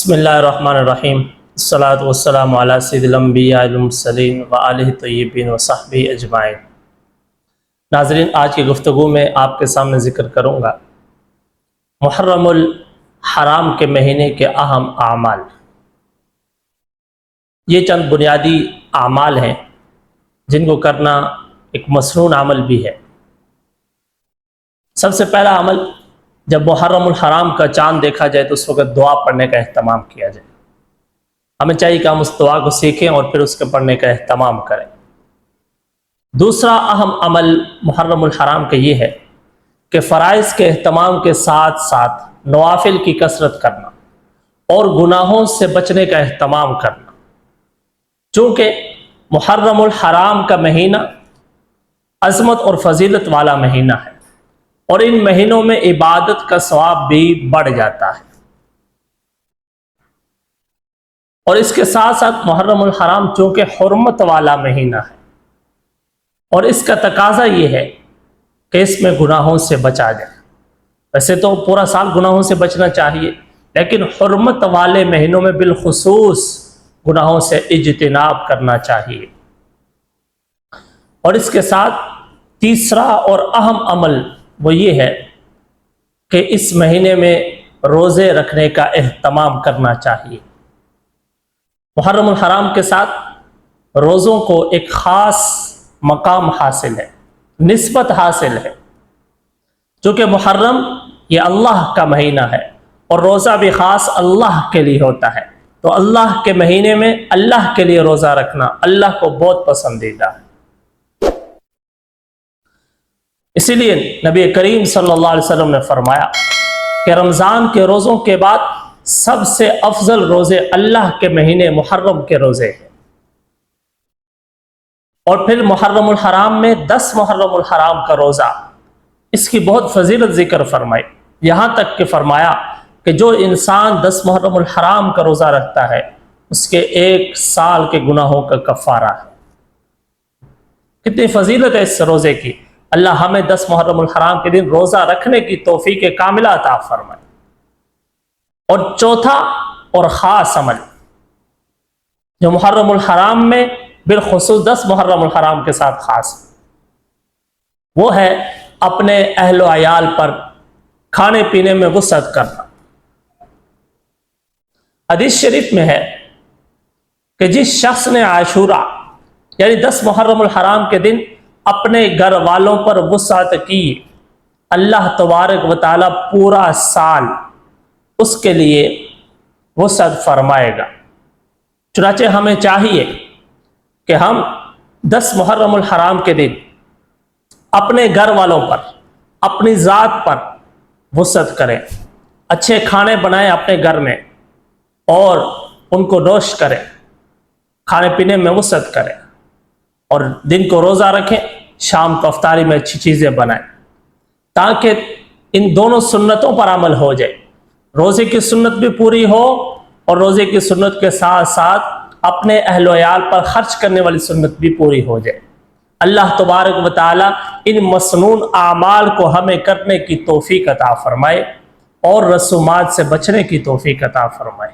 بسم اللہ الرحمن الرحیم، الصلاۃ والسلام علی سید الانبیاء والمرسلین وآلہ طیبین وصحبہ اجمعین۔ ناظرین، آج کی گفتگو میں آپ کے سامنے ذکر کروں گا محرم الحرام کے مہینے کے اہم اعمال۔ یہ چند بنیادی اعمال ہیں جن کو کرنا ایک مسنون عمل بھی ہے۔ سب سے پہلا عمل، جب محرم الحرام کا چاند دیکھا جائے تو اس وقت دعا پڑھنے کا اہتمام کیا جائے۔ ہمیں چاہیے کہ ہم اس دعا کو سیکھیں اور پھر اس کے پڑھنے کا اہتمام کریں۔ دوسرا اہم عمل محرم الحرام کا یہ ہے کہ فرائض کے اہتمام کے ساتھ ساتھ نوافل کی کثرت کرنا اور گناہوں سے بچنے کا اہتمام کرنا۔ چونکہ محرم الحرام کا مہینہ عظمت اور فضیلت والا مہینہ ہے اور ان مہینوں میں عبادت کا ثواب بھی بڑھ جاتا ہے، اور اس کے ساتھ ساتھ محرم الحرام چونکہ حرمت والا مہینہ ہے اور اس کا تقاضا یہ ہے کہ اس میں گناہوں سے بچا جائے۔ ویسے تو پورا سال گناہوں سے بچنا چاہیے، لیکن حرمت والے مہینوں میں بالخصوص گناہوں سے اجتناب کرنا چاہیے۔ اور اس کے ساتھ تیسرا اور اہم عمل وہ یہ ہے کہ اس مہینے میں روزے رکھنے کا اہتمام کرنا چاہیے۔ محرم الحرام کے ساتھ روزوں کو ایک خاص مقام حاصل ہے، نسبت حاصل ہے، چونکہ محرم یہ اللہ کا مہینہ ہے اور روزہ بھی خاص اللہ کے لیے ہوتا ہے، تو اللہ کے مہینے میں اللہ کے لیے روزہ رکھنا اللہ کو بہت پسندیدہ ہے۔ اسی لیے نبی کریم صلی اللہ علیہ وسلم نے فرمایا کہ رمضان کے روزوں کے بعد سب سے افضل روزے اللہ کے مہینے محرم کے روزے ہیں، اور پھر محرم الحرام میں 10 محرم الحرام کا روزہ، اس کی بہت فضیلت ذکر فرمائی، یہاں تک کہ فرمایا کہ جو انسان 10 محرم الحرام کا روزہ رکھتا ہے اس کے 1 سال کے گناہوں کا کفارہ ہے۔ کتنی فضیلت ہے اس روزے کی! اللہ ہمیں 10 محرم الحرام کے دن روزہ رکھنے کی توفیق کاملہ عطا فرمائے۔ اور چوتھا اور خاص عمل جو محرم الحرام میں بالخصوص 10 محرم الحرام کے ساتھ خاص ہے، وہ ہے اپنے اہل و عیال پر کھانے پینے میں وسعت کرنا۔ حدیث شریف میں ہے کہ جس شخص نے عاشورہ یعنی 10 محرم الحرام کے دن اپنے گھر والوں پر وسعت کی، اللہ تبارک و تعالی پورا سال اس کے لیے وسعت فرمائے گا۔ چنانچہ ہمیں چاہیے کہ ہم 10 محرم الحرام کے دن اپنے گھر والوں پر، اپنی ذات پر وسعت کریں، اچھے کھانے بنائیں اپنے گھر میں اور ان کو نوش کریں، کھانے پینے میں وسعت کریں، اور دن کو روزہ رکھیں، شام کو افطاری میں اچھی چیزیں بنائیں، تاکہ ان دونوں سنتوں پر عمل ہو جائے۔ روزے کی سنت بھی پوری ہو اور روزے کی سنت کے ساتھ ساتھ اپنے اہل و عیال پر خرچ کرنے والی سنت بھی پوری ہو جائے۔ اللہ تبارک و تعالی ان مسنون اعمال کو ہمیں کرنے کی توفیق عطا فرمائے اور رسومات سے بچنے کی توفیق عطا فرمائے۔